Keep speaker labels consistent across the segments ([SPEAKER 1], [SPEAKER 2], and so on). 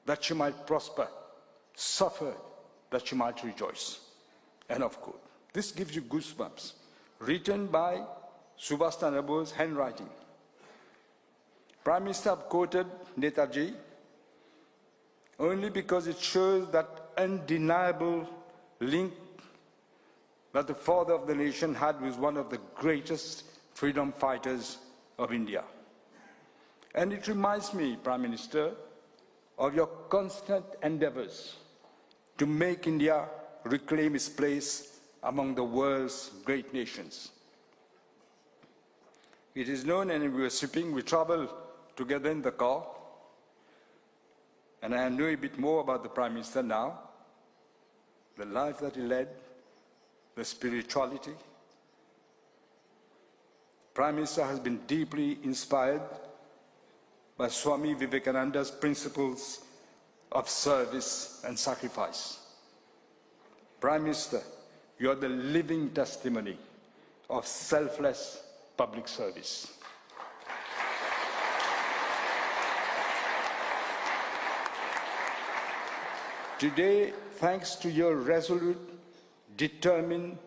[SPEAKER 1] that she might prosper, suffer, that she might rejoice. End of quote. This gives you goosebumps. Written by Subhash Chandra Bose's handwriting. Prime Minister have quoted Netaji only because it shows that undeniable link that the father of the nation had with one of the greatest freedom fighters of India. And it reminds me, Prime Minister, of your constant endeavors to make India reclaim its place among the world's great nations. It is known, and we were sipping, we traveled together in the car, and I know a bit more about the Prime Minister now, the life that he led, the spirituality. Prime Minister has been deeply inspired by Swami Vivekananda's principles of service and sacrifice. Prime Minister, you are the living testimony of selfless public service. Today, thanks to your resolute, determined,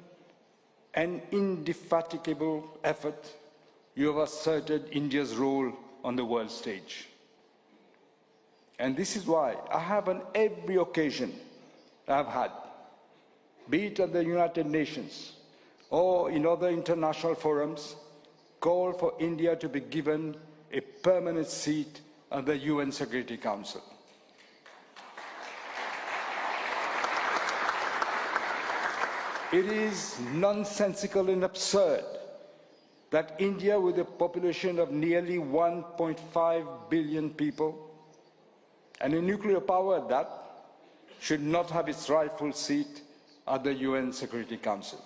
[SPEAKER 1] and indefatigable effort, you have asserted India's role on the world stage. And this is why I have on every occasion I've had, be it at the United Nations or in other international forums, called for India to be given a permanent seat at the UN Security Council. It is nonsensical and absurd that India, with a population of nearly 1.5 billion people, and a nuclear power at that, should not have its rightful seat at the UN Security Council.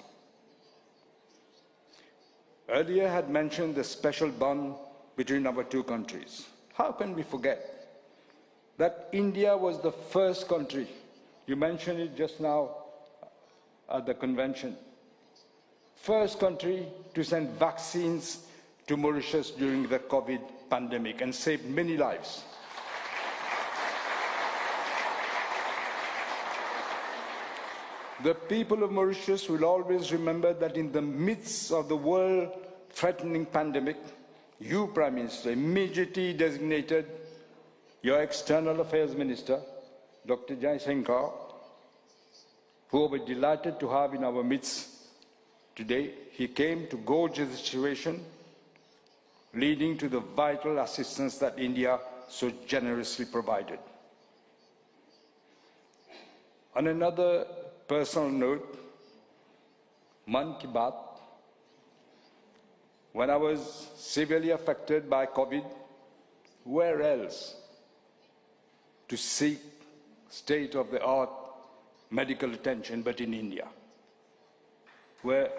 [SPEAKER 1] Earlier I had mentioned the special bond between our two countries. How can we forget that India was the first country, you mentioned it just now at the convention, first country to send vaccines to Mauritius during the COVID pandemic and saved many lives. The people of Mauritius will always remember that in the midst of the world-threatening pandemic, you, Prime Minister, immediately designated your External Affairs Minister, Dr. Jaishankar, who we are delighted to have in our midst today. He came to gauge the situation, leading to the vital assistance that India so generously provided. On another personal note, Man Ki Baat, when I was severely affected by COVID, where else to seek state-of-the-art medical attention but in India, where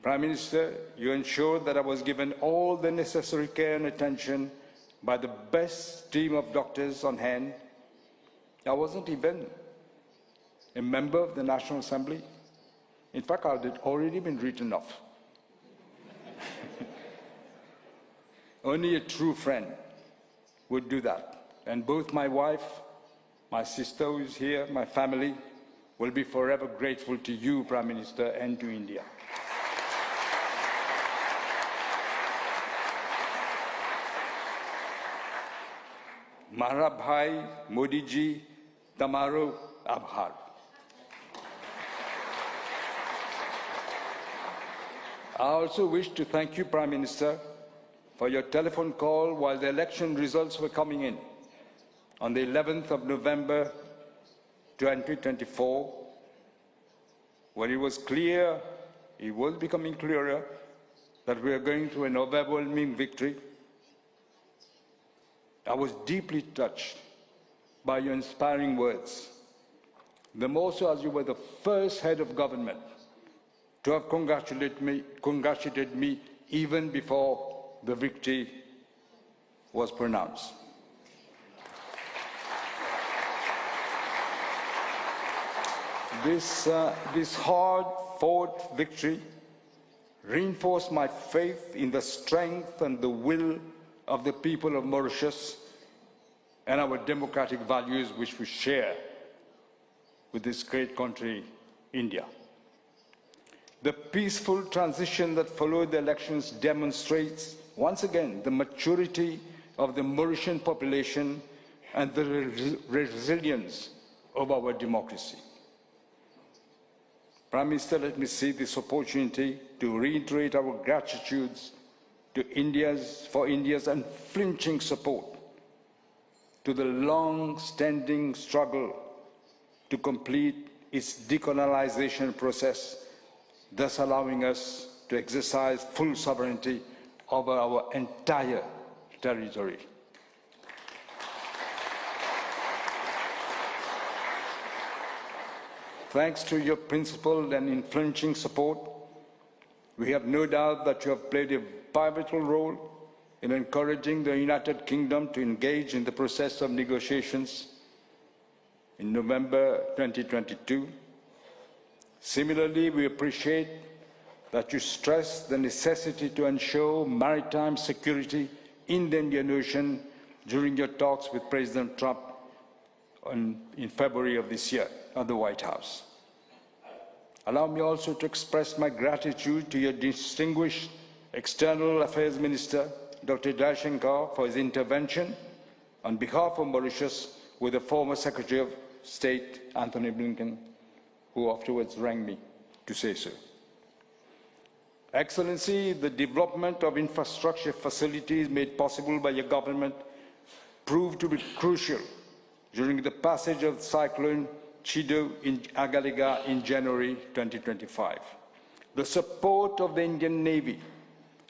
[SPEAKER 1] Prime Minister, you ensured that I was given all the necessary care and attention by the best team of doctors on hand. I wasn't even a member of the National Assembly. In fact, I had already been written off. Only a true friend would do that. And both my wife, my sister who is here, my family, will be forever grateful to you, Prime Minister, and to India. Mara Bhai, Modi ji, Tamaro Abhar. I also wish to thank you, Prime Minister, for your telephone call while the election results were coming in on the 11th of November 2024, when it was clear, it was becoming clearer, that we are going through an overwhelming victory. I was deeply touched by your inspiring words, the more so as you were the first head of government to have congratulated me even before the victory was pronounced. This hard-fought victory reinforce my faith in the strength and the will of the people of Mauritius and our democratic values which we share with this great country, India. The peaceful transition that followed the elections demonstrates once again the maturity of the Mauritian population and the resilience of our democracy. Prime Minister, let me seize this opportunity to reiterate our gratitude to for India's unflinching support to the long-standing struggle to complete its decolonization process, thus allowing us to exercise full sovereignty over our entire territory. Thanks to your principled and unflinching support, we have no doubt that you have played a pivotal role in encouraging the United Kingdom to engage in the process of negotiations in November 2022. Similarly, we appreciate that you stress the necessity to ensure maritime security in the Indian Ocean during your talks with President Trump in February of this year at the White House. Allow me also to express my gratitude to your distinguished External Affairs Minister, Dr. Jaishankar, for his intervention on behalf of Mauritius with the former Secretary of State, Anthony Blinken, who afterwards rang me to say so. Excellency, the development of infrastructure facilities made possible by your government proved to be crucial during the passage of Cyclone Chido in Agaliga in January 2025. The support of the Indian Navy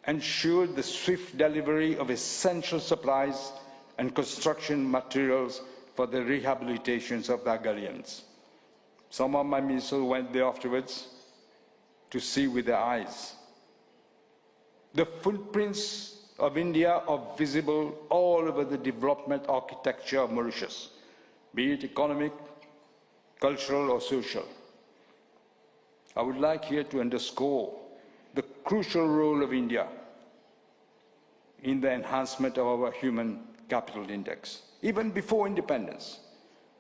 [SPEAKER 1] ensured the swift delivery of essential supplies and construction materials for the rehabilitations of the Agalians. Some of my ministers went there afterwards to see with their eyes. The footprints of India are visible all over the development architecture of Mauritius, be it economic, cultural or social. I would like here to underscore the crucial role of India in the enhancement of our human capital index. Even before independence,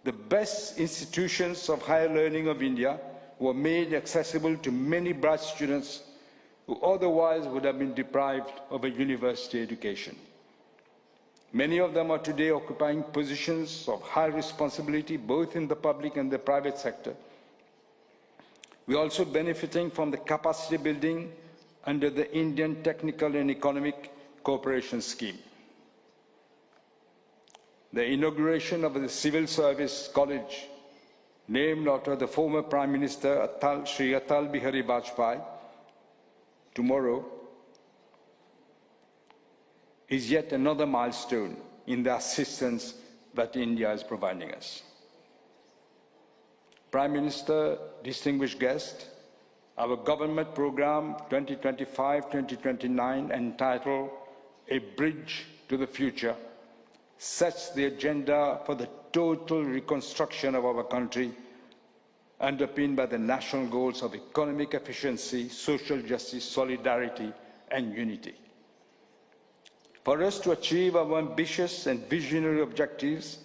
[SPEAKER 1] the best institutions of higher learning of India were made accessible to many bright students who otherwise would have been deprived of a university education. Many of them are today occupying positions of high responsibility, both in the public and the private sector. We are also benefiting from the capacity building under the Indian Technical and Economic Cooperation Scheme. The inauguration of the Civil Service College, named after the former Prime Minister Shri Atal Bihari Vajpayee, tomorrow, is yet another milestone in the assistance that India is providing us. Prime Minister, distinguished guest, our government program 2025-2029 entitled A Bridge to the Future sets the agenda for the total reconstruction of our country, underpinned by the national goals of economic efficiency, social justice, solidarity, and unity. For us to achieve our ambitious and visionary objectives,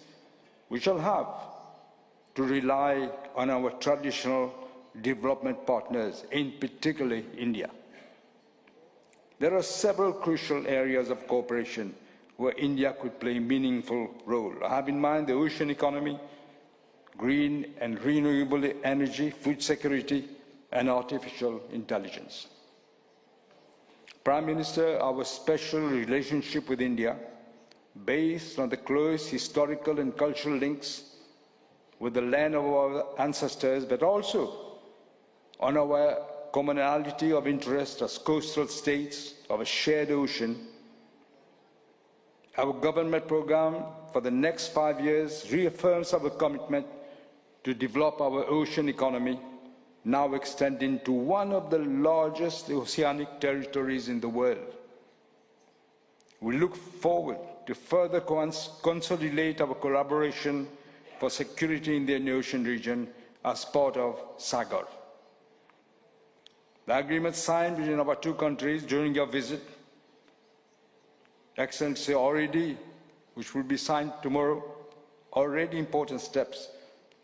[SPEAKER 1] we shall have to rely on our traditional development partners, in particular India. There are several crucial areas of cooperation where India could play a meaningful role. I have in mind the ocean economy, green and renewable energy, food security, and artificial intelligence. Prime Minister, our special relationship with India, based on the close historical and cultural links with the land of our ancestors, but also on our commonality of interest as coastal states of a shared ocean, our government program for the next 5 years reaffirms our commitment to develop our ocean economy, now extending to one of the largest oceanic territories in the world. We look forward to further consolidate our collaboration for security in the Indian Ocean region as part of SAGAR. The agreement signed between our two countries during your visit, Excellency, already, which will be signed tomorrow, already important steps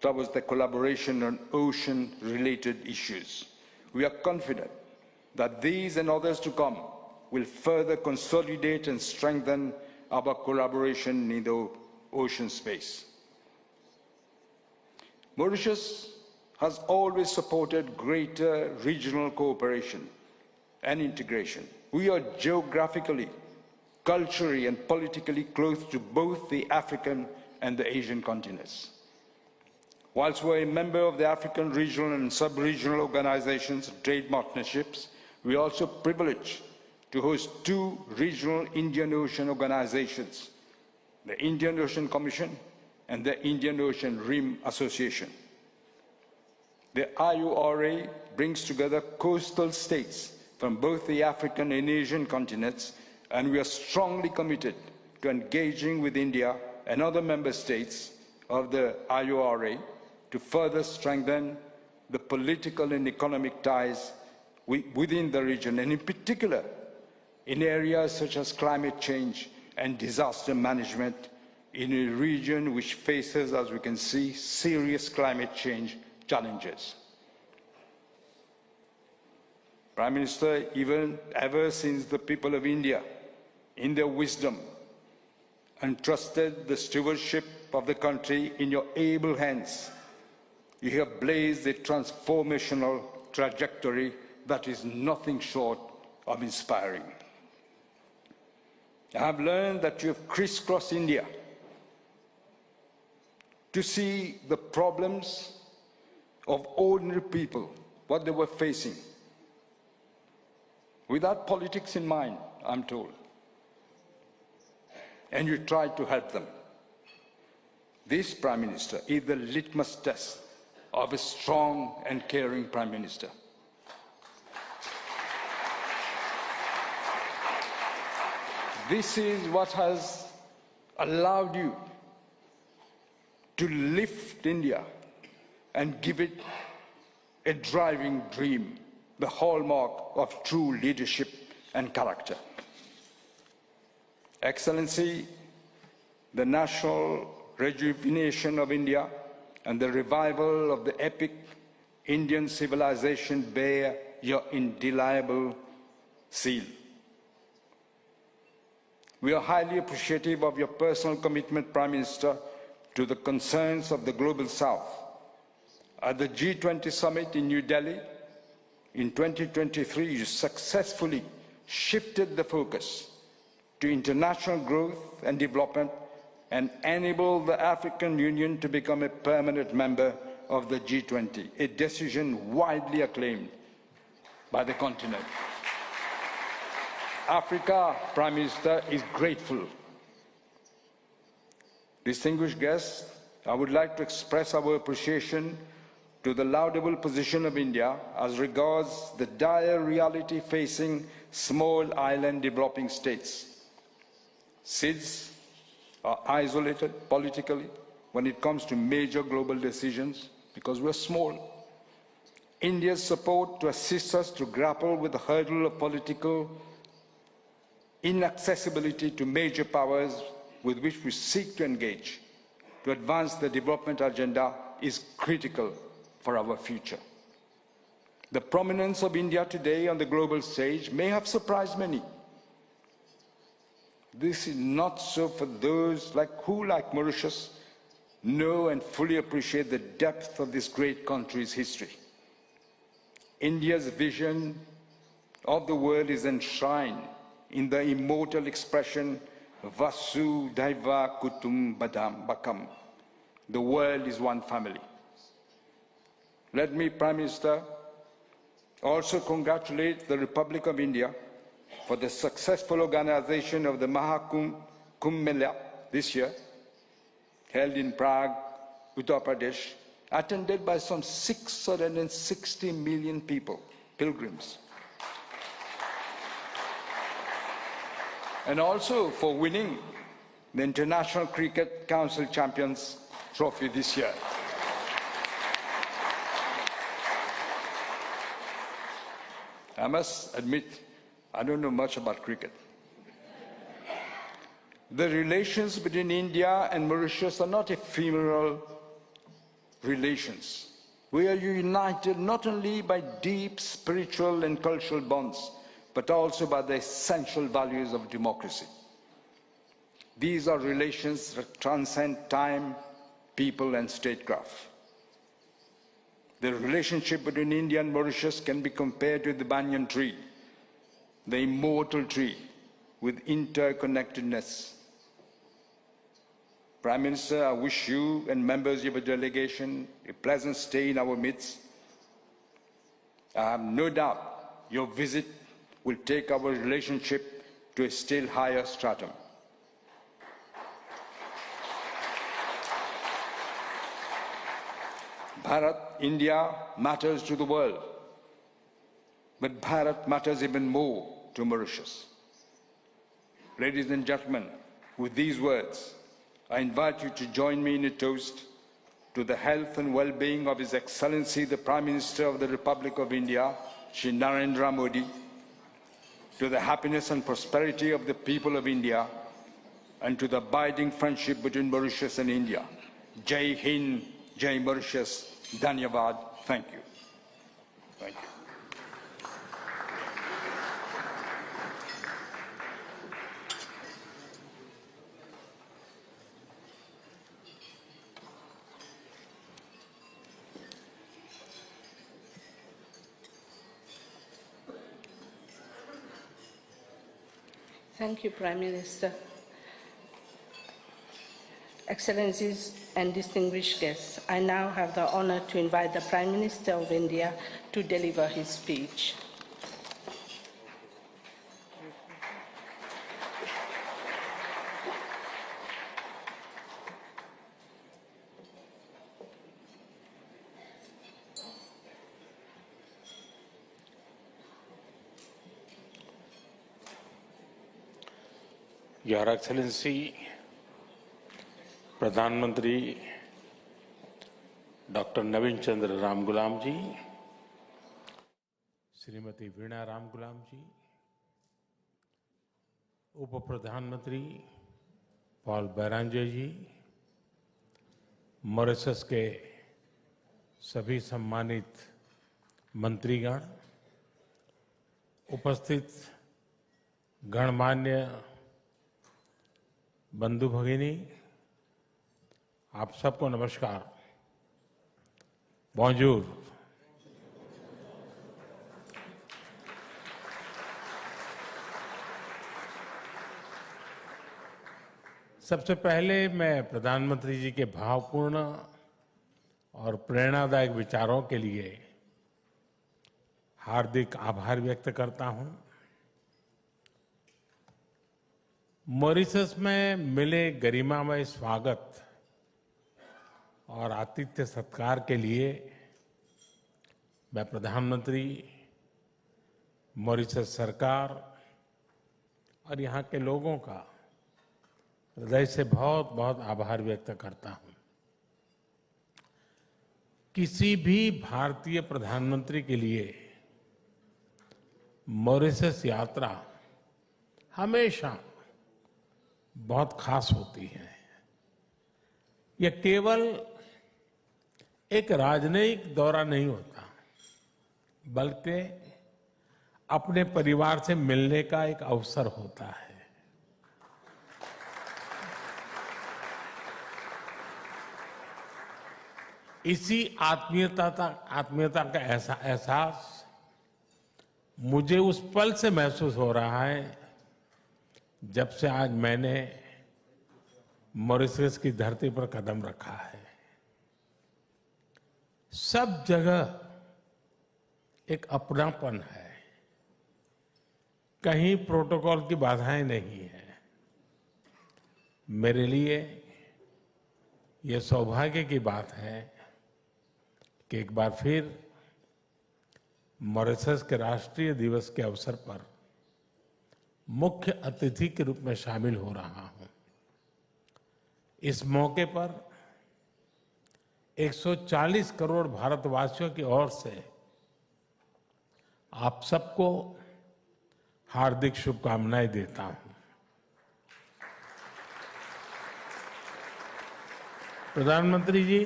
[SPEAKER 1] towards the collaboration on ocean-related issues. We are confident that these and others to come will further consolidate and strengthen our collaboration in the ocean space. Mauritius has always supported greater regional cooperation and integration. We are geographically, culturally and politically close to both the African and the Asian continents. Whilst we are a member of the African regional and sub-regional organizations of trade partnerships, we are also privileged to host two regional Indian Ocean organizations, the Indian Ocean Commission and the Indian Ocean Rim Association. The IORA brings together coastal states from both the African and Asian continents, and we are strongly committed to engaging with India and other member states of the IORA to further strengthen the political and economic ties within the region, and in particular in areas such as climate change and disaster management in a region which faces, as we can see, serious climate change challenges. Prime Minister, ever since the people of India, in their wisdom, entrusted the stewardship of the country in your able hands, you have blazed a transformational trajectory that is nothing short of inspiring. I have learned that you have crisscrossed India to see the problems of ordinary people, what they were facing, without politics in mind, I'm told. And you tried to help them. This, Prime Minister, is the litmus test of a strong and caring Prime Minister. This is what has allowed you to lift India and give it a driving dream, the hallmark of true leadership and character. Excellency, the national rejuvenation of India and the revival of the epic Indian civilization bear your indelible seal. We are highly appreciative of your personal commitment, Prime Minister, to the concerns of the Global South. At the G20 summit in New Delhi in 2023, you successfully shifted the focus to international growth and development and enabled the African Union to become a permanent member of the G20, a decision widely acclaimed by the continent. Africa, Prime Minister, is grateful. Distinguished guests, I would like to express our appreciation to the laudable position of India as regards the dire reality facing small island developing states. SIDS are isolated politically when it comes to major global decisions because we're small. India's support to assist us to grapple with the hurdle of political inaccessibility to major powers with which we seek to engage to advance the development agenda is critical for our future. The prominence of India today on the global stage may have surprised many. This is not so for those who, like Mauritius, know and fully appreciate the depth of this great country's history. India's vision of the world is enshrined in the immortal expression Vasudhaiva Kutumbakam. The world is one family. Let me, Prime Minister, also congratulate the Republic of India for the successful organization of the Mahakumbh Mela this year, held in Prague, Uttar Pradesh, attended by some 660 million people, pilgrims. And also for winning the International Cricket Council Champions Trophy this year. I must admit, I don't know much about cricket. The relations between India and Mauritius are not ephemeral relations. We are united not only by deep spiritual and cultural bonds, but also by the essential values of democracy. These are relations that transcend time, people, and statecraft. The relationship between India and Mauritius can be compared to the banyan tree, the immortal tree with interconnectedness. Prime Minister, I wish you and members of your delegation a pleasant stay in our midst. I have no doubt your visit will take our relationship to a still higher stratum. Bharat, India matters to the world, but Bharat matters even more to Mauritius. Ladies and gentlemen, with these words, I invite you to join me in a toast to the health and well-being of His Excellency, the Prime Minister of the Republic of India, Shri Narendra Modi, to the happiness and prosperity of the people of India, and to the abiding friendship between Mauritius and India. Jai Hind, Jai Mauritius, Dhanyavad. Thank you. Thank you.
[SPEAKER 2] Thank you, Prime Minister. Excellencies and distinguished guests, I now have the honor to invite the Prime Minister of India to deliver his speech.
[SPEAKER 3] Your Excellency, प्रधानमंत्री doctor नवीन चंद्र रामगुलाम जी, श्रीमती वीणा रामगुलाम जी, उप प्रधानमंत्री Paul बैरांजे जी, Mauritius के सभी सम्मानित मंत्रीगण, उपस्थित गणमान्य बंधु भगिनी, आप सबको नमस्कार। बॉन्जूर। सबसे पहले मैं प्रधानमंत्री जी के भावपूर्ण और प्रेरणादायक विचारों के लिए हार्दिक आभार व्यक्त करता हूं। मॉरिशस में मिले गरिमामय स्वागत और आतिथ्य सत्कार के लिए मैं प्रधानमंत्री, मॉरिशस सरकार और यहाँ के लोगों का हृदय से बहुत बहुत आभार व्यक्त करता हूँ। किसी भी भारतीय प्रधानमंत्री के लिए मॉरिशस यात्रा हमेशा बहुत खास होती है। यह केवल एक राजनयिक दौरा नहीं होता, बल्कि अपने परिवार से मिलने का एक अवसर होता है। इसी आत्मीयता का एहसास मुझे उस पल से महसूस हो रहा है जब से आज मैंने मॉरिशस की धरती पर कदम रखा है। सब जगह एक अपनापन है, कहीं प्रोटोकॉल की बाधाएं नहीं है। मेरे लिए ये सौभाग्य की बात है कि एक बार फिर मॉरिशस के राष्ट्रीय दिवस के अवसर पर मुख्य अतिथि के रूप में शामिल हो रहा हूं। इस मौके पर 140 करोड़ भारतवासियों की ओर से आप सबको हार्दिक शुभकामनाएं देता हूं। प्रधानमंत्री जी,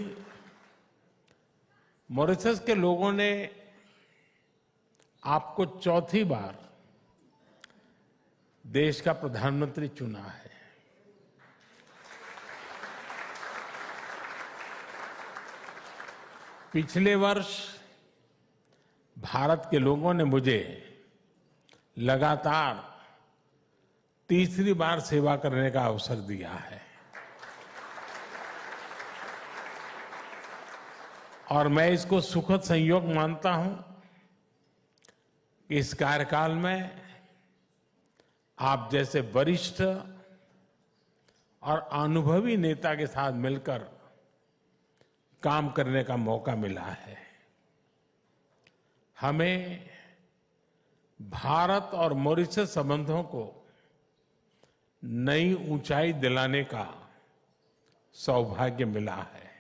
[SPEAKER 3] मॉरिशस के लोगों ने आपको चौथी बार देश का प्रधानमंत्री चुना है। पिछले वर्ष भारत के लोगों ने मुझे लगातार तीसरी बार सेवा करने का अवसर दिया है और मैं इसको सुखद संयोग मानता हूं कि इस कार्यकाल में आप जैसे वरिष्ठ और अनुभवी नेता के साथ मिलकर काम करने का मौका मिला है। हमें भारत और मॉरिशस संबंधों को नई ऊंचाई दिलाने का सौभाग्य मिला है।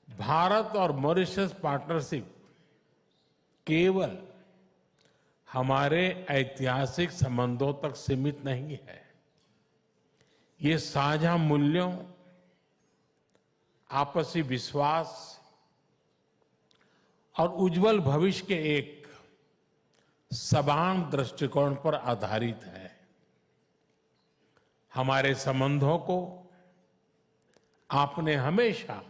[SPEAKER 3] भारत और मॉरिशस पार्टनरशिप केवल हमारे ऐतिहासिक संबंधों तक सीमित नहीं है। ये साझा मूल्यों, आपसी विश्वास और उज्जवल भविष्य के एक समान दृष्टिकोण पर आधारित है। हमारे संबंधों को आपने हमेशा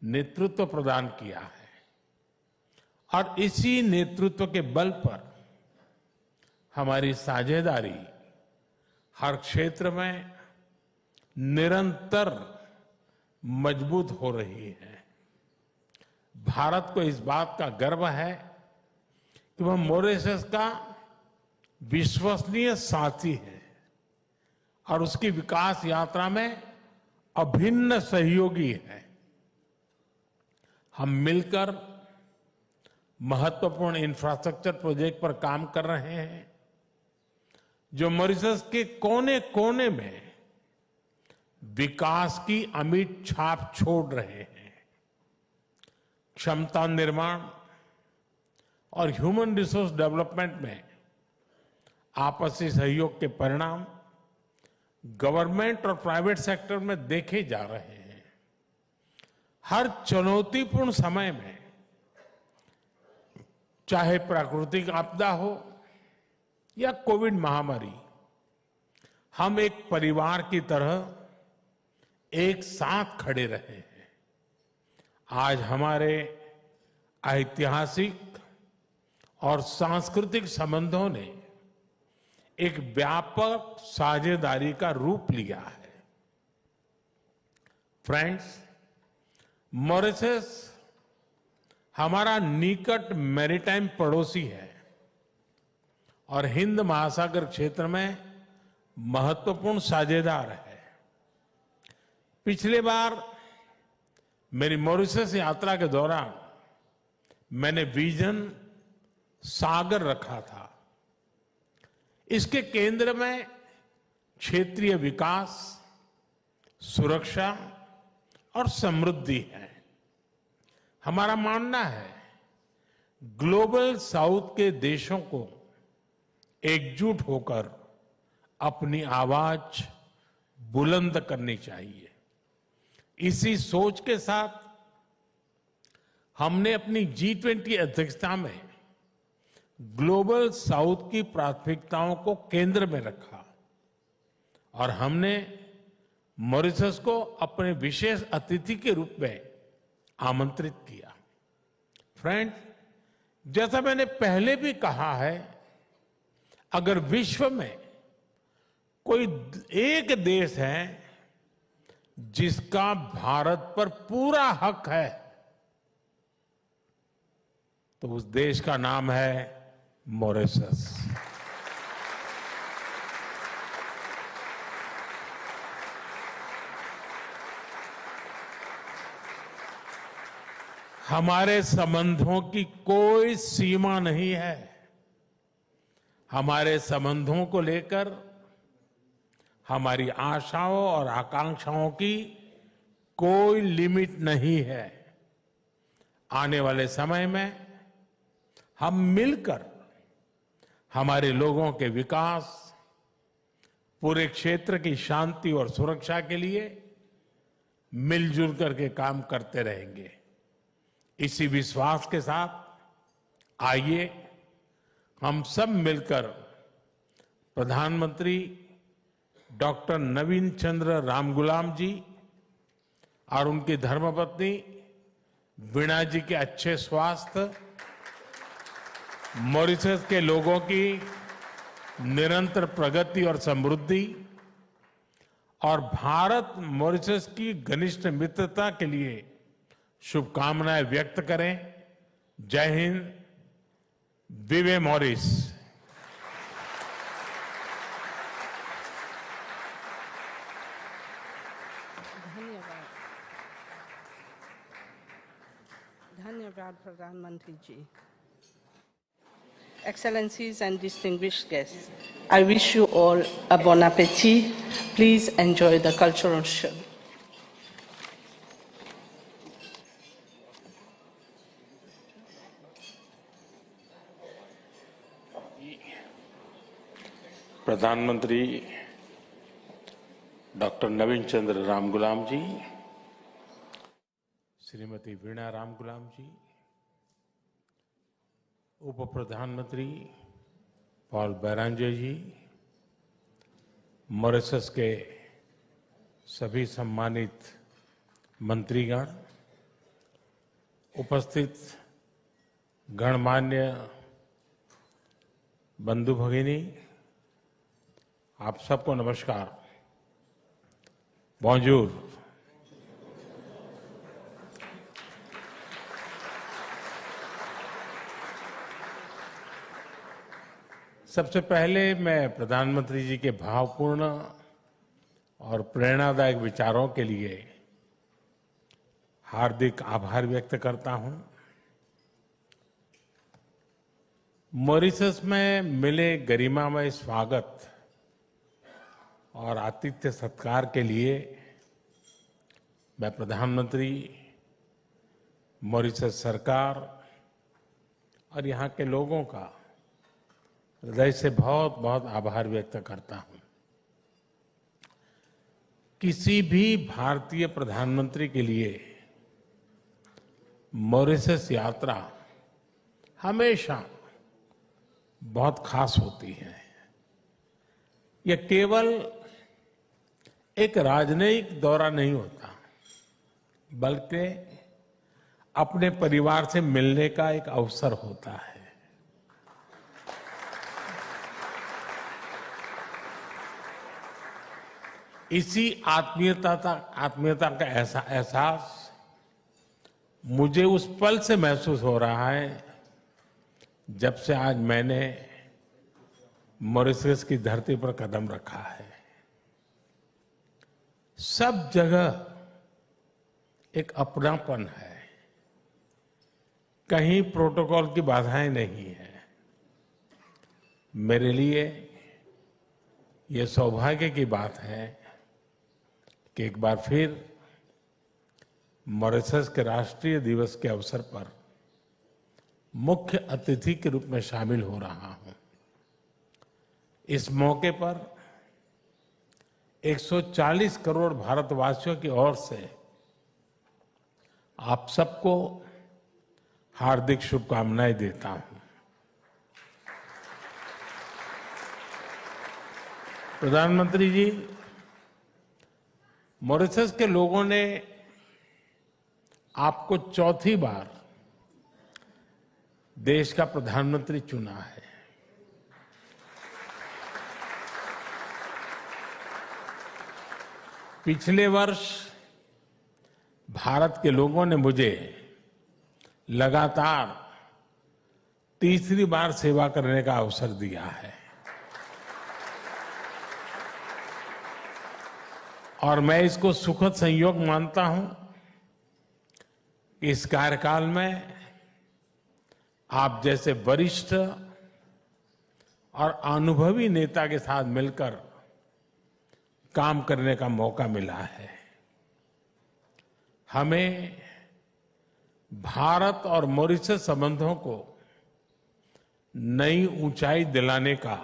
[SPEAKER 3] नेतृत्व प्रदान किया है और इसी नेतृत्व के बल पर हमारी साझेदारी हर क्षेत्र में निरंतर मजबूत हो रही है। भारत को इस बात का गर्व है कि वह मॉरिशस का विश्वसनीय साथी है और उसकी विकास यात्रा में अभिन्न सहयोगी है। हम मिलकर महत्वपूर्ण इंफ्रास्ट्रक्चर प्रोजेक्ट पर काम कर रहे हैं जो मॉरिशस के कोने कोने में विकास की अमिट छाप छोड़ रहे हैं। क्षमता निर्माण और ह्यूमन रिसोर्स डेवलपमेंट में आपसी सहयोग के परिणाम गवर्नमेंट और प्राइवेट सेक्टर में देखे जा रहे हैं। हर चुनौतीपूर्ण समय में, चाहे प्राकृतिक आपदा हो या कोविड महामारी, हम एक परिवार की तरह एक साथ खड़े रहे हैं। आज हमारे ऐतिहासिक और सांस्कृतिक संबंधों ने एक व्यापक साझेदारी का रूप लिया है। फ्रेंड्स, मॉरिशस हमारा निकट मैरीटाइम पड़ोसी है और हिंद महासागर क्षेत्र में महत्वपूर्ण साझेदार है। पिछले बार मेरी मॉरिशस यात्रा के दौरान मैंने विजन सागर रखा था। इसके केंद्र में क्षेत्रीय विकास, सुरक्षा और समृद्धि है। हमारा मानना है ग्लोबल साउथ के देशों को एकजुट होकर अपनी आवाज बुलंद करनी चाहिए। इसी सोच के साथ हमने अपनी G20 अध्यक्षता में ग्लोबल साउथ की प्राथमिकताओं को केंद्र में रखा और हमने मॉरिशस को अपने विशेष अतिथि के रूप में आमंत्रित किया। फ्रेंड्स, जैसा मैंने पहले भी कहा है, अगर विश्व में कोई एक देश है जिसका भारत पर पूरा हक है तो उस देश का नाम है मॉरिशस। हमारे संबंधों की कोई सीमा नहीं है। हमारे संबंधों को लेकर हमारी आशाओं और आकांक्षाओं की कोई लिमिट नहीं है। आने वाले समय में हम मिलकर हमारे लोगों के विकास, पूरे क्षेत्र की शांति और सुरक्षा के लिए मिलजुल करके काम करते रहेंगे। इसी विश्वास के साथ आइए हम सब मिलकर प्रधानमंत्री डॉक्टर नवीन चंद्र रामगुलाम जी और उनकी धर्मपत्नी वीणा जी के अच्छे स्वास्थ्य, मॉरिशस के लोगों की निरंतर प्रगति और समृद्धि और भारत मॉरिशस की घनिष्ठ मित्रता के लिए शुभकामनाएं व्यक्त करें। जय हिंद, विवे मॉरिस।
[SPEAKER 2] धन्यवाद प्रधानमंत्री जी। Excellencies and distinguished guests, I wish you all a bon appetit. Please enjoy the cultural show.
[SPEAKER 3] प्रधानमंत्री डॉक्टर नवीन चंद्र रामगुलाम जी, श्रीमती वीणा रामगुलाम जी, उप प्रधानमंत्री पॉल बैरांजे जी, मॉरिशस के सभी सम्मानित मंत्रीगण, उपस्थित गणमान्य बंधु भगिनी, आप सबको नमस्कार। बॉन्जूर। सबसे पहले मैं प्रधानमंत्री जी के भावपूर्ण और प्रेरणादायक विचारों के लिए हार्दिक आभार व्यक्त करता हूं। मॉरिशस में मिले गरिमामय स्वागत और आतिथ्य सत्कार के लिए मैं प्रधानमंत्री, मॉरिशस सरकार और यहां के लोगों का हृदय से बहुत बहुत आभार व्यक्त करता हूं। किसी भी भारतीय प्रधानमंत्री के लिए मॉरिशस यात्रा हमेशा बहुत खास होती है। यह केवल एक राजनयिक दौरा नहीं होता, बल्कि अपने परिवार से मिलने का एक अवसर होता है। इसी आत्मीयता का एहसास मुझे उस पल से महसूस हो रहा है जब से आज मैंने मॉरिशस की धरती पर कदम रखा है। सब जगह एक अपनापन है, कहीं प्रोटोकॉल की बाधाएं नहीं है। मेरे लिए ये सौभाग्य की बात है कि एक बार फिर मॉरिशस के राष्ट्रीय दिवस के अवसर पर मुख्य अतिथि के रूप में शामिल हो रहा हूं। इस मौके पर 140 करोड़ भारतवासियों की ओर से आप सबको हार्दिक शुभकामनाएं देता हूं। प्रधानमंत्री जी, मॉरिशस के लोगों ने आपको चौथी बार देश का प्रधानमंत्री चुना है। पिछले वर्ष भारत के लोगों ने मुझे लगातार तीसरी बार सेवा करने का अवसर दिया है और मैं इसको सुखद संयोग मानता हूं कि इस कार्यकाल में आप जैसे वरिष्ठ और अनुभवी नेता के साथ मिलकर काम करने का मौका मिला है। हमें भारत और मॉरिशस संबंधों को नई ऊंचाई दिलाने का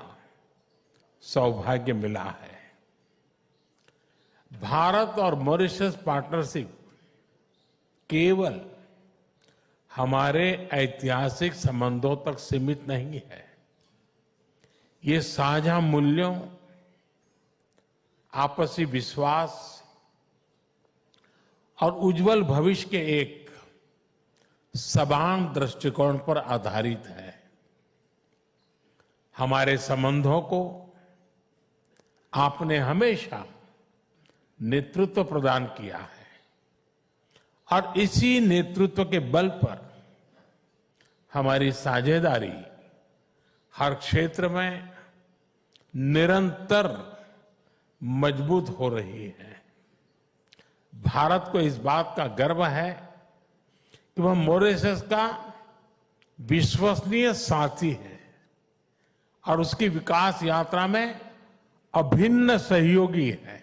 [SPEAKER 3] सौभाग्य मिला है। भारत और मॉरिशस पार्टनरशिप केवल हमारे ऐतिहासिक संबंधों तक सीमित नहीं है। ये साझा मूल्यों, आपसी विश्वास और उज्जवल भविष्य के एक समान दृष्टिकोण पर आधारित है। हमारे संबंधों को आपने हमेशा नेतृत्व प्रदान किया है और इसी नेतृत्व के बल पर हमारी साझेदारी हर क्षेत्र में निरंतर मजबूत हो रही है। भारत को इस बात का गर्व है कि वह मॉरिशस का विश्वसनीय साथी है और उसकी विकास यात्रा में अभिन्न सहयोगी है।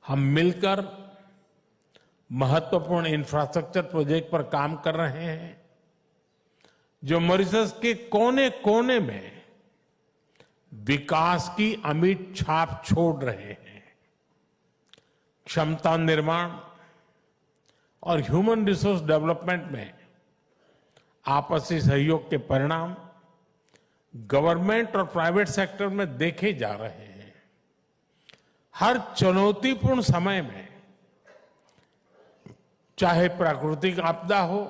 [SPEAKER 3] हम मिलकर महत्वपूर्ण इंफ्रास्ट्रक्चर प्रोजेक्ट पर काम कर रहे हैं जो मॉरिशस के कोने कोने में विकास की अमिट छाप छोड़ रहे हैं। क्षमता निर्माण और ह्यूमन रिसोर्स डेवलपमेंट में आपसी सहयोग के परिणाम गवर्नमेंट और प्राइवेट सेक्टर में देखे जा रहे हैं। हर चुनौतीपूर्ण समय में, चाहे प्राकृतिक आपदा हो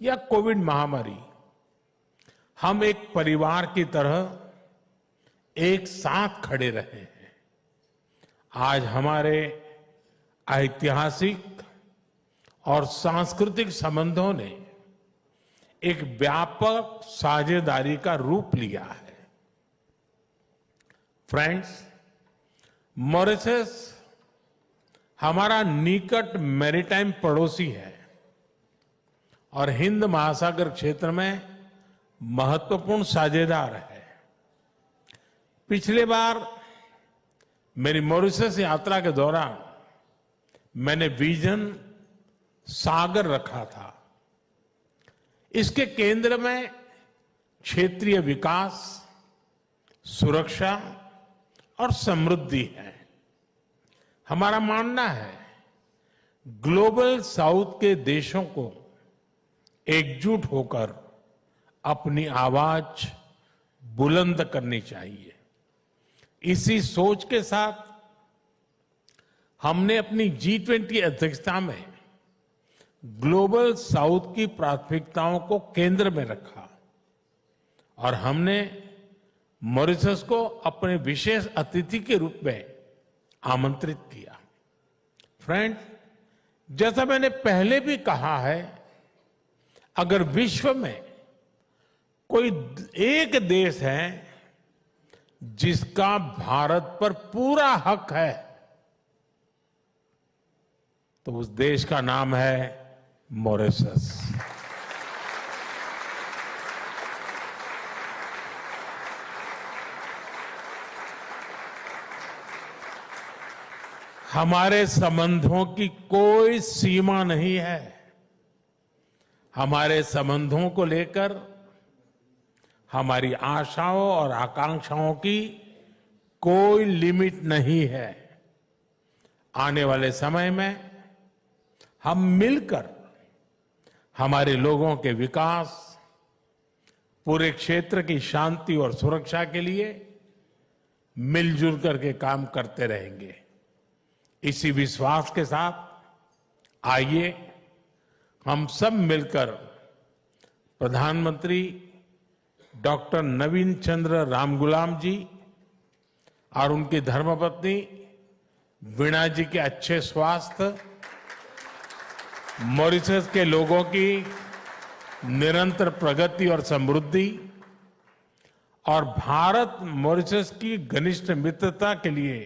[SPEAKER 3] या कोविड महामारी, हम एक परिवार की तरह एक साथ खड़े रहे हैं। आज हमारे ऐतिहासिक और सांस्कृतिक संबंधों ने एक व्यापक साझेदारी का रूप लिया है। फ्रेंड्स, मॉरिशस हमारा निकट मैरीटाइम पड़ोसी है और हिंद महासागर क्षेत्र में महत्वपूर्ण साझेदार है। पिछले बार मेरी मॉरिशस यात्रा के दौरान मैंने विजन सागर रखा था। इसके केंद्र में क्षेत्रीय विकास, सुरक्षा और समृद्धि है। हमारा मानना है ग्लोबल साउथ के देशों को एकजुट होकर अपनी आवाज बुलंद करनी चाहिए। इसी सोच के साथ हमने अपनी G20 अध्यक्षता में ग्लोबल साउथ की प्राथमिकताओं को केंद्र में रखा और हमने मॉरिशस को अपने विशेष अतिथि के रूप में आमंत्रित किया। फ्रेंड्स, जैसा मैंने पहले भी कहा है, अगर विश्व में कोई एक देश है जिसका भारत पर पूरा हक है तो उस देश का नाम है मॉरिशस। हमारे संबंधों की कोई सीमा नहीं है। हमारे संबंधों को लेकर हमारी आशाओं और आकांक्षाओं की कोई लिमिट नहीं है। आने वाले समय में हम मिलकर हमारे लोगों के विकास, पूरे क्षेत्र की शांति और सुरक्षा के लिए मिलजुल करके काम करते रहेंगे। इसी विश्वास के साथ आइए हम सब मिलकर प्रधानमंत्री डॉक्टर नवीन चंद्र रामगुलाम जी और उनकी धर्मपत्नी वीणा जी के अच्छे स्वास्थ्य, मॉरिशस के लोगों की निरंतर प्रगति और समृद्धि और भारत मॉरिशस की घनिष्ठ मित्रता के लिए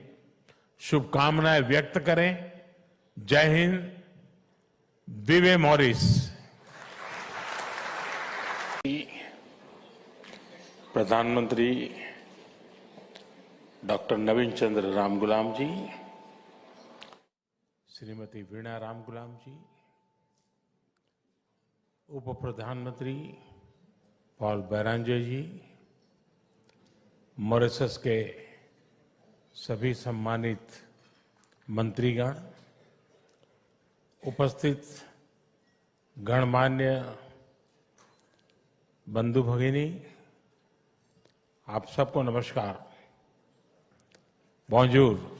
[SPEAKER 3] शुभकामनाएं व्यक्त करें। जय हिंद, विवे मॉरिस। प्रधानमंत्री डॉक्टर नवीन चंद्र रामगुलाम जी, श्रीमती वीणा रामगुलाम जी, उप प्रधानमंत्री पॉल बेरांजे जी, मॉरिशस के सभी सम्मानित मंत्रीगण, उपस्थित गणमान्य बंधु भगिनी, आप सबको नमस्कार। बॉन्जूर।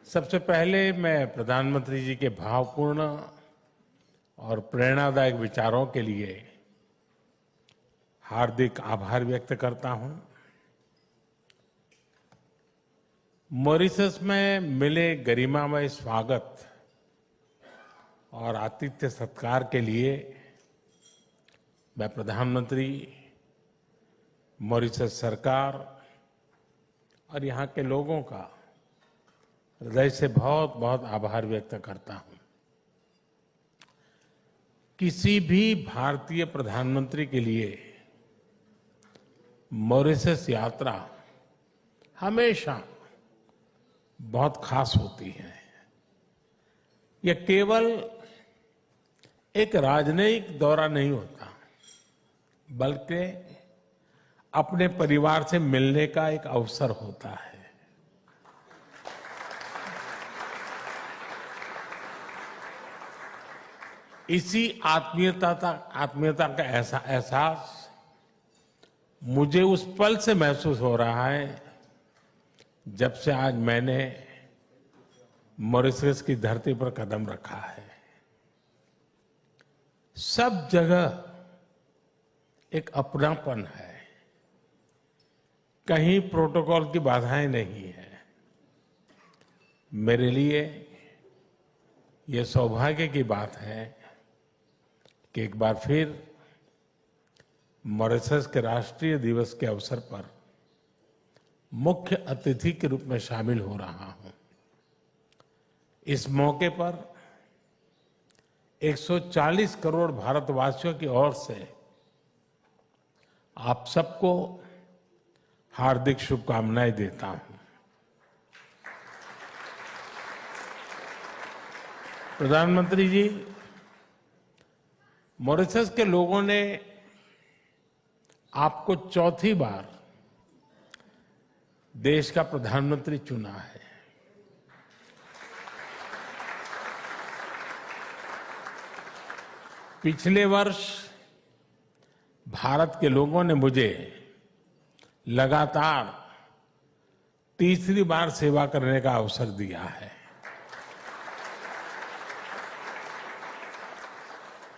[SPEAKER 3] सबसे पहले मैं प्रधानमंत्री जी के भावपूर्ण और प्रेरणादायक विचारों के लिए हार्दिक आभार व्यक्त करता हूं। मॉरिशस में मिले गरिमामय स्वागत और आतिथ्य सत्कार के लिए मैं प्रधानमंत्री, मॉरिशस सरकार और यहाँ के लोगों का हृदय से बहुत बहुत आभार व्यक्त करता हूं। किसी भी भारतीय प्रधानमंत्री के लिए मॉरिशस यात्रा हमेशा बहुत खास होती है। यह केवल एक राजनयिक दौरा नहीं होता, बल्कि अपने परिवार से मिलने का एक अवसर होता है। इसी आत्मीयता का ऐसा एहसास मुझे उस पल से महसूस हो रहा है जब से आज मैंने मॉरिशस की धरती पर कदम रखा है। सब जगह एक अपनापन है, कहीं प्रोटोकॉल की बाधाएं नहीं है। मेरे लिए यह सौभाग्य की बात है कि एक बार फिर मॉरिशस के राष्ट्रीय दिवस के अवसर पर मुख्य अतिथि के रूप में शामिल हो रहा हूं। इस मौके पर 140 करोड़ भारतवासियों की ओर से आप सबको हार्दिक शुभकामनाएं देता हूं। प्रधानमंत्री जी, मॉरिशस के लोगों ने आपको चौथी बार देश का प्रधानमंत्री चुना है। पिछले वर्ष भारत के लोगों ने मुझे लगातार तीसरी बार सेवा करने का अवसर दिया है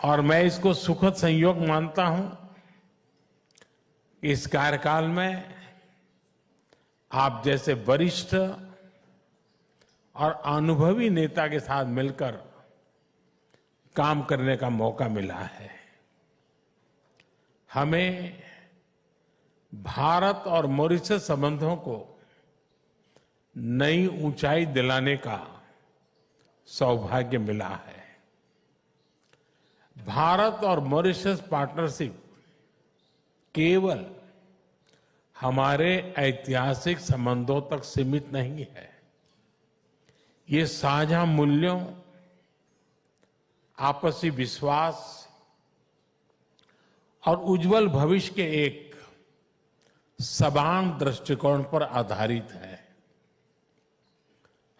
[SPEAKER 3] और मैं इसको सुखद संयोग मानता हूं। इस कार्यकाल में आप जैसे वरिष्ठ और अनुभवी नेता के साथ मिलकर काम करने का मौका मिला है। हमें भारत और मॉरिशस संबंधों को नई ऊंचाई दिलाने का सौभाग्य मिला है। भारत और मॉरिशस पार्टनरशिप केवल हमारे ऐतिहासिक संबंधों तक सीमित नहीं है। ये साझा मूल्यों, आपसी विश्वास और उज्जवल भविष्य के एक समान दृष्टिकोण पर आधारित है।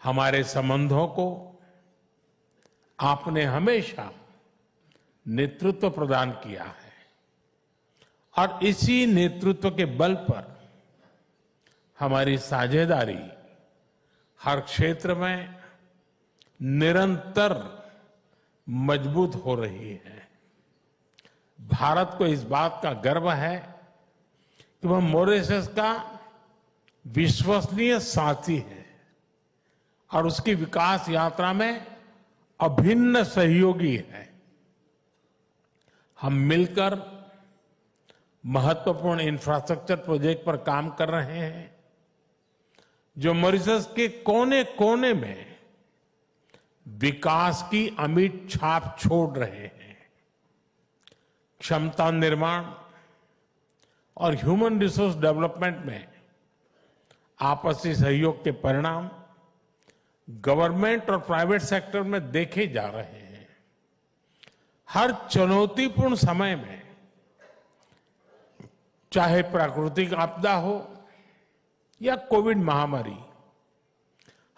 [SPEAKER 3] हमारे संबंधों को आपने हमेशा नेतृत्व प्रदान किया है और इसी नेतृत्व के बल पर हमारी साझेदारी हर क्षेत्र में निरंतर मजबूत हो रही है। भारत को इस बात का गर्व है कि वह मॉरिशस का विश्वसनीय साथी है और उसकी विकास यात्रा में अभिन्न सहयोगी है। हम मिलकर महत्वपूर्ण इंफ्रास्ट्रक्चर प्रोजेक्ट पर काम कर रहे हैं जो मॉरिशस के कोने कोने में विकास की अमिट छाप छोड़ रहे हैं। क्षमता निर्माण और ह्यूमन रिसोर्स डेवलपमेंट में आपसी सहयोग के परिणाम गवर्नमेंट और प्राइवेट सेक्टर में देखे जा रहे हैं। हर चुनौतीपूर्ण समय में, चाहे प्राकृतिक आपदा हो या कोविड महामारी,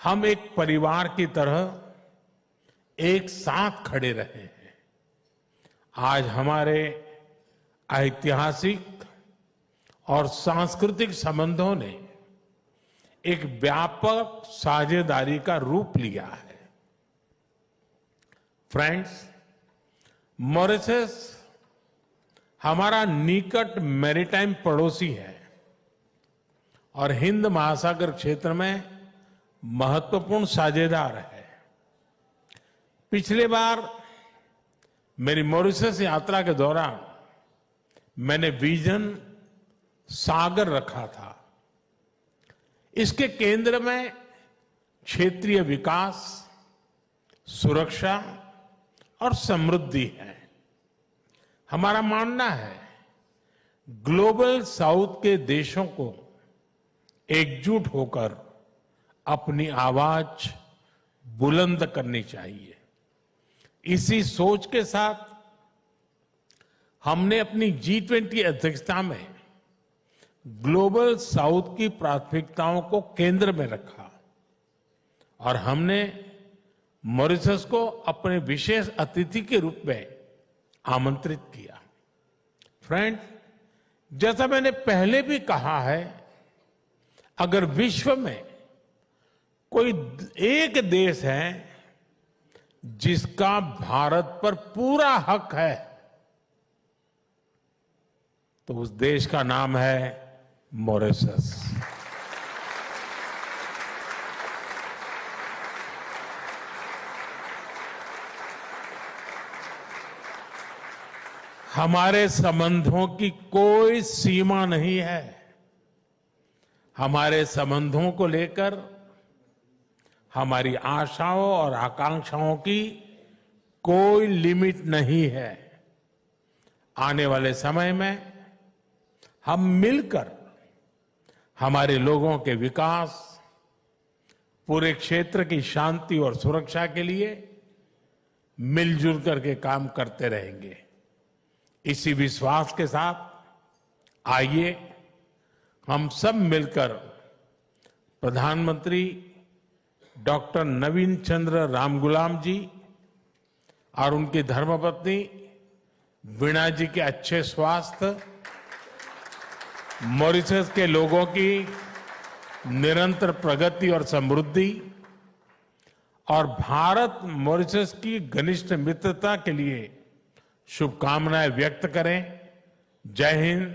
[SPEAKER 3] हम एक परिवार की तरह एक साथ खड़े रहे हैं। आज हमारे ऐतिहासिक और सांस्कृतिक संबंधों ने एक व्यापक साझेदारी का रूप लिया है। फ्रेंड्स, मॉरिशस हमारा निकट मैरीटाइम पड़ोसी है और हिंद महासागर क्षेत्र में महत्वपूर्ण साझेदार है। पिछले बार मेरी मॉरिशस यात्रा के दौरान मैंने विजन सागर रखा था। इसके केंद्र में क्षेत्रीय विकास, सुरक्षा और समृद्धि है। हमारा मानना है ग्लोबल साउथ के देशों को एकजुट होकर अपनी आवाज बुलंद करनी चाहिए। इसी सोच के साथ हमने अपनी G20 अध्यक्षता में ग्लोबल साउथ की प्राथमिकताओं को केंद्र में रखा और हमने मॉरिशस को अपने विशेष अतिथि के रूप में आमंत्रित किया। फ्रेंड, जैसा मैंने पहले भी कहा है, अगर विश्व में कोई एक देश है जिसका भारत पर पूरा हक है, तो उस देश का नाम है मॉरिशस। हमारे संबंधों की कोई सीमा नहीं है। हमारे संबंधों को लेकर हमारी आशाओं और आकांक्षाओं की कोई लिमिट नहीं है। आने वाले समय में हम मिलकर हमारे लोगों के विकास, पूरे क्षेत्र की शांति और सुरक्षा के लिए मिलजुल करके काम करते रहेंगे। इसी विश्वास के साथ आइए हम सब मिलकर प्रधानमंत्री डॉक्टर नवीन चंद्र रामगुलाम जी और उनकी धर्मपत्नी वीणा जी के अच्छे स्वास्थ्य, मॉरिशस के लोगों की निरंतर प्रगति और समृद्धि और भारत मॉरिशस की घनिष्ठ मित्रता के लिए शुभकामनाएं व्यक्त करें। जय हिंद,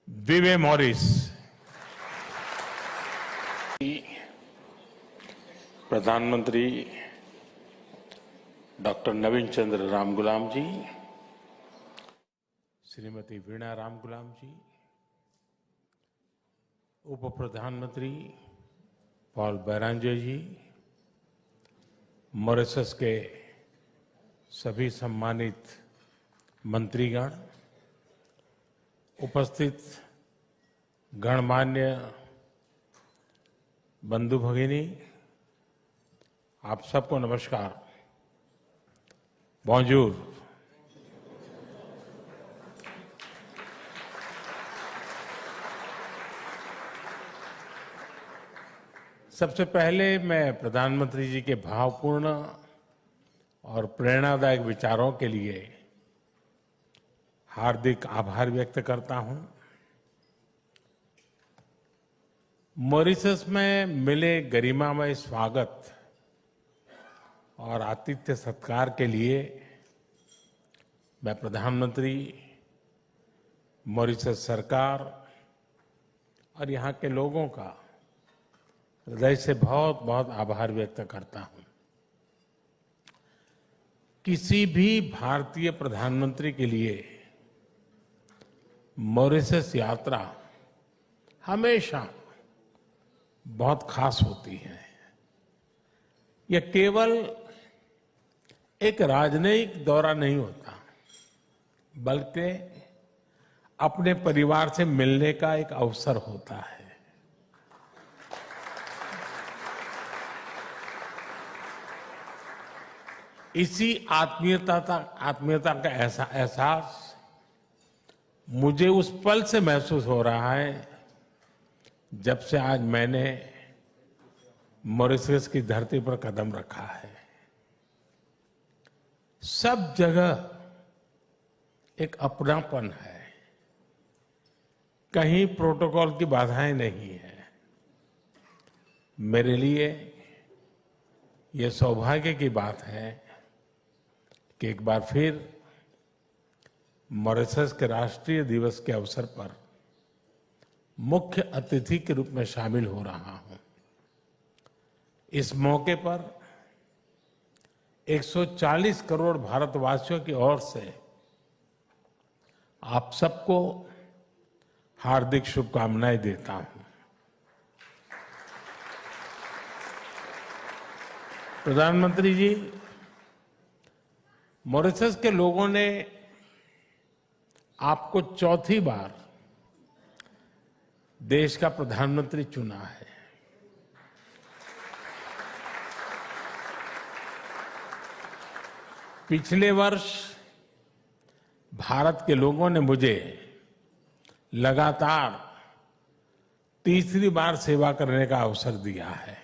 [SPEAKER 3] विवे मॉरिस। प्रधानमंत्री डॉक्टर नवीन चंद्र रामगुलाम जी, श्रीमती वीणा रामगुलाम जी, उप प्रधानमंत्री पॉल बैरांजे जी, मॉरिशस के सभी सम्मानित मंत्रीगण, उपस्थित गणमान्य बंधु भगिनी, आप सबको नमस्कार। बॉन्जूर। सबसे पहले मैं प्रधानमंत्री जी के भावपूर्ण और प्रेरणादायक विचारों के लिए हार्दिक आभार व्यक्त करता हूं। मॉरिशस में मिले गरिमामय स्वागत और आतिथ्य सत्कार के लिए मैं प्रधानमंत्री, मॉरिशस सरकार और यहां के लोगों का हृदय से बहुत बहुत आभार व्यक्त करता हूं। किसी भी भारतीय प्रधानमंत्री के लिए मॉरिशस यात्रा हमेशा बहुत खास होती है। यह केवल एक राजनयिक दौरा नहीं होता, बल्कि अपने परिवार से मिलने का एक अवसर होता है। इसी आत्मीयता का एहसास मुझे उस पल से महसूस हो रहा है जब से आज मैंने मॉरिशस की धरती पर कदम रखा है। सब जगह एक अपनापन है, कहीं प्रोटोकॉल की बाधाएं नहीं है। मेरे लिए ये सौभाग्य की बात है कि एक बार फिर मॉरिशस के राष्ट्रीय दिवस के अवसर पर मुख्य अतिथि के रूप में शामिल हो रहा हूं। इस मौके पर 140 करोड़ भारतवासियों की ओर से आप सबको हार्दिक शुभकामनाएं देता हूं। प्रधानमंत्री जी, मॉरिशस के लोगों ने आपको चौथी बार देश का प्रधानमंत्री चुना है। पिछले वर्ष भारत के लोगों ने मुझे लगातार तीसरी बार सेवा करने का अवसर दिया है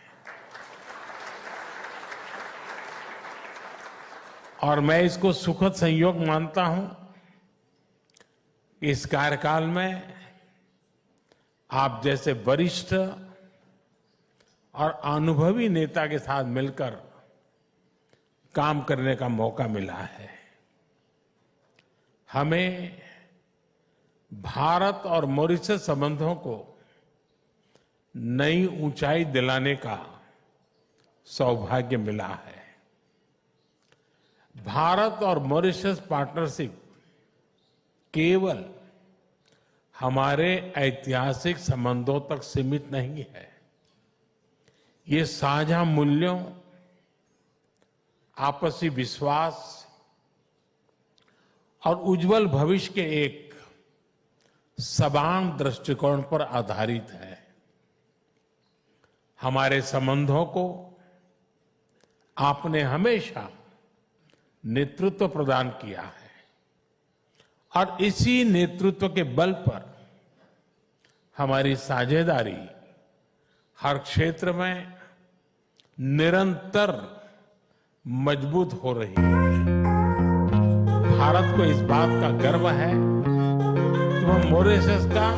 [SPEAKER 3] और मैं इसको सुखद संयोग मानता हूं। इस कार्यकाल में आप जैसे वरिष्ठ और अनुभवी नेता के साथ मिलकर काम करने का मौका मिला है। हमें भारत और मॉरिशस संबंधों को नई ऊंचाई दिलाने का सौभाग्य मिला है। भारत और मॉरिशस पार्टनरशिप केवल हमारे ऐतिहासिक संबंधों तक सीमित नहीं है। ये साझा मूल्यों, आपसी विश्वास और उज्जवल भविष्य के एक समान दृष्टिकोण पर आधारित है। हमारे संबंधों को आपने हमेशा नेतृत्व प्रदान किया है और इसी नेतृत्व के बल पर हमारी साझेदारी हर क्षेत्र में निरंतर मजबूत हो रही है। भारत को इस बात का गर्व है कि वह मॉरिशस का